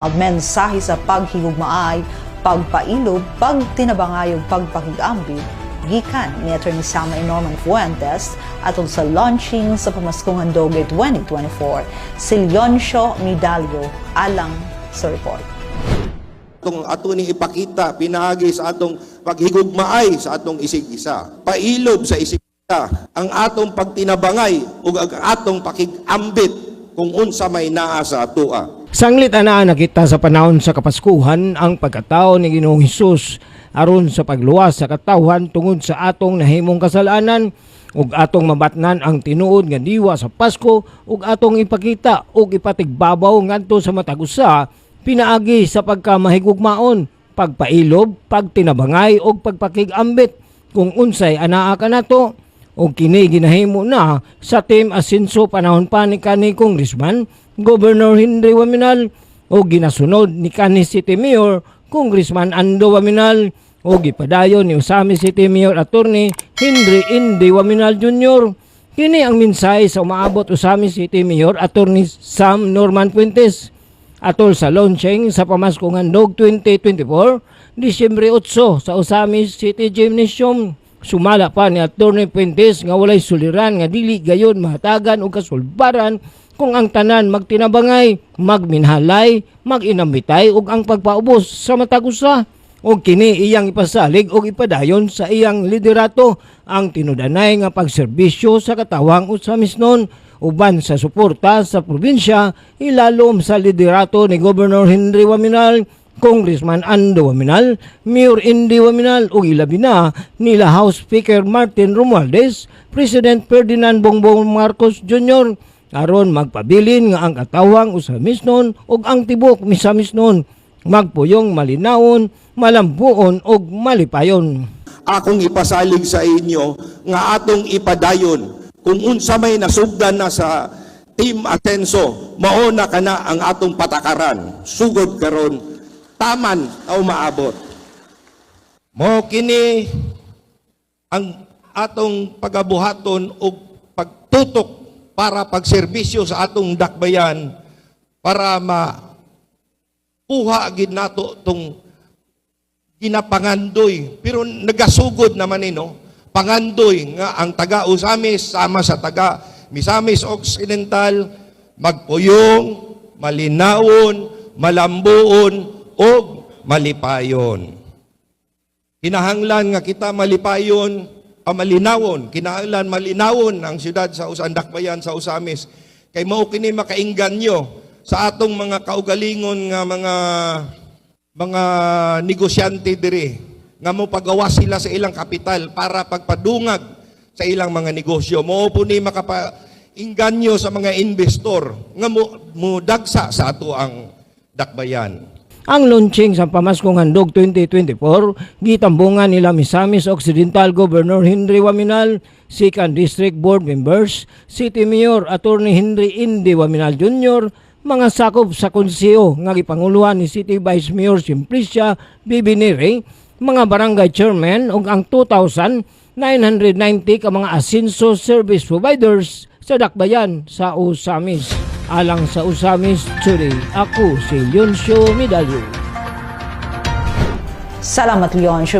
Mensahe sa paghigugmaay, pagpailob, pagtinabangayog, pagpakigambit, gikan ni Atty. Samay Norman Fuentes atol sa launching sa Pamaskong Handog 2024. Si Leoncio Medallo alang sa report. Itong ato ni ipakita, pinagi sa atong paghigugmaay sa atong isig-isa. Pailob sa isig-isa ang atong pagtinabangay ug ang atong pakigambit kung unsa may naa sa atoa. Sanglit ana nakita sa panahon sa Kapaskuhan ang pagkatao ni Ginoong Hesus aron sa pagluwas sa katawhan tungod sa atong nahimong kasalanan ug atong mabatnan ang tinuod nga diwa sa Pasko ug atong ipakita ug ipatigbabaw ngadto sa matag usa pinaagi sa pagkamahigugmaon, pagpailob, pagtinabangay ug pagpakigambit kung unsay anaa kanato. O kini ginahimo na sa Team Asenso panahon pa ni kanhi Congressman Governor Henry Waminal o ginasunod ni kanhi City Mayor Congressman Ando Waminal o gipadayon ni Usami City Mayor Attorney Henry Indy Waminal Jr. Kini ang mensahe sa umaabot Usami City Mayor Attorney Sam Norman Fuentes atol sa launching sa Pamaskong Handog 2024 Disyembre 8 sa Usami City Gymnasium. Sumala pa ni Atty. Fuentes nga walay suliran nga dili gayon mahatagan og kasulbaran kung ang tanan magtinabangay, magminhalay, maginambitay ug ang pagpaubos sa matag usa. Og kini iyang ipasalig og ipadayon sa iyang liderato ang tinudanay nga pagserbisyo sa katawang Usamisnon uban sa suporta sa probinsya ilalom sa liderato ni Governor Henry Waminal, Congressman Ando Waminal, Mayor Indy Waminal ug ilabi na nila House Speaker Martin Romualdez, President Ferdinand Bongbong Marcos Jr. aron magpabilin nga ang katawang Usamisnon ug ang tibok Misamisnon magpuyong malinawon, malambuon ug malipayon. Akong ipasalig sa inyo nga atong ipadayon kung unsa may nasugdan na sa Team Asenso, mao na kana ang atong patakaran sugod karon taman o maabot. Mo kini ang atong pagabuhaton o pagtutok para pagserbisyo sa atong dakbayan para makuha gid nato tong ginapangandoy. Pero nagasugod naman pangandoy nga ang taga Usamis sama sa taga Misamis Occidental magpuyong, malinawon, malambuon o malipayon. Kinahanglan nga kita malipayon, malinawon, kinahanglan malinawon ang siyudad sa Dakbayan sa Usamis. Kay mao kini makaingganyo sa atong mga kaugalingon nga mga negosyante diri nga mo pagawa sila sa ilang kapital para pagpadungag sa ilang mga negosyo. Mao po ni makapaingganyo sa mga investor nga mo dagsa sa ato ang Dakbayan. Ang launching sa Pamaskong Handog 2024, gitambungan nila Misamis Occidental Governor Henry Waminal, 2nd District Board Members, City Mayor Attorney Henry Indy Waminal Jr., mga sakop sa konseho nga gipanguluhan ni City Vice Mayor Simplicia Bibinire, mga barangay chairman ug ang 2,990 ka mga Asenso service providers sa Dakbayan sa Usamis. Alang sa Usamis today, ako si Leoncio Medallo. Salamat, Leoncio.